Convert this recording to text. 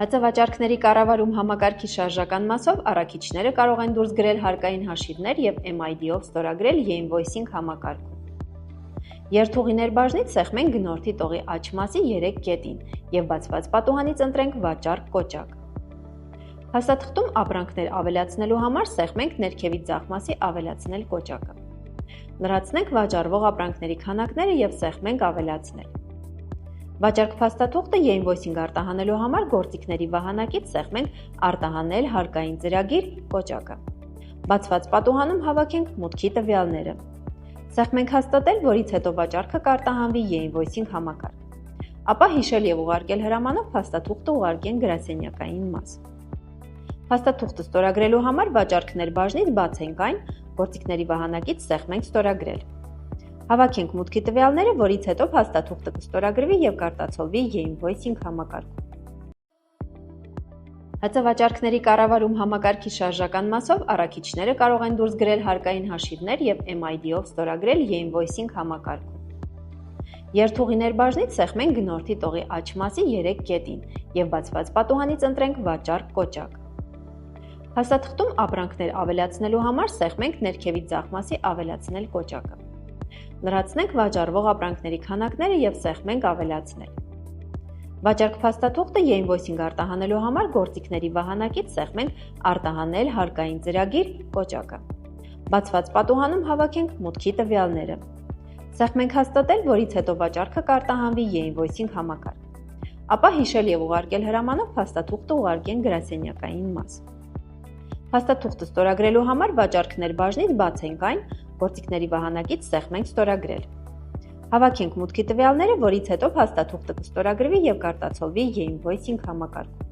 Հացավաճառքների կառավարում համակարգի շարժական մասով առաքիչները կարող են դուրս գրել հարկային հաշիվներ և MID-ով ստորագրել e-invoicing համակարգում։ Երթուղիներ բաժնից սեղմենք գնորդի տողի աջ մասի 3 կետին և բացված պատուհանից ընտրենք վաճառք կոճակ։ Փաստաթղթում ապրանքներ ավելացնելու համար սեղմենք ներքևից ձախ մասի ավելացնել կոճակը։ Լրացնենք վաճառվող ապրանքների քանակները և սեղմենք ավելացնել։ Վաճառք փաստաթուղթը e-invoicing արտահանելու համար գործիքների վահանակից սեղմենք արտահանել հարկային ծրագիր կոճակը։ Բացված պատուհանում հավաքենք մուտքի տվյալները։ Սեղմենք հաստատել, որից հետո վաճառքը կարտահանվի e-invoicing համակարգ։ Ապա հիշել և ուղարկել հրամանով փաստաթուղթը ուղարկենք գրասենյակային մաս։ Փաստաթուղթը ստորագրելու համար վաճառքներ բաժնից բացենք այն, գործիքների վահանակից սեղմենք ստորագրել։ Հավաքենք մուտքի տվյալները, որից հետո փաստաթուղթը կստորագրվի և կարտացոլվի e-invoicing համակարգում։ Հացավաճառքների կառավարում համակարգի շարժական մասով առաքիչները կարող են դուրս գրել հարկային հաշիվներ և MID-ով ստորագրել e-invoicing համակարգում։ Երթուղիներ բաժնից սեղմենք գնորդի տողի աջ մասի 3 կետին և բացված պատուհանից ընտրենք վաճառք կոճակ։ Փաստաթղթում ապրանքներ ավելացնելու համար սեղմենք ներքևից ձախ մասի ավելացնել կոճակը։ Լրացնենք վաճառվող ապրանքների քանակները և սեղմենք ավելացնել։ Վաճառք փաստաթուղթը e-invoicing արտահանելու համար գործիքների վահանակից սեղմենք արտահանել հարկային ծրագիր կոճակը։ Բացված պատուհանում հավաքենք մուտքի տվյալները։ Սեղմենք հաստատել, որից հետո վաճառքը կարտահանվի e-invoicing համակարգ։ Ապա հիշել և ուղարկել հրամանով փաստաթուղթը ուղարկենք գրասենյակային մաս։ Փաստաթուղթը ստորագրելու համար վաճառքներ բաժնից բացենք այն, գործիքների վահանակից սեղմենք ստորագրել։ Հավաքենք մուտքի տվյալները, որից հետո փաստաթուղթը կստորագրվի և կարտացոլվի e-invoicing համակարգում։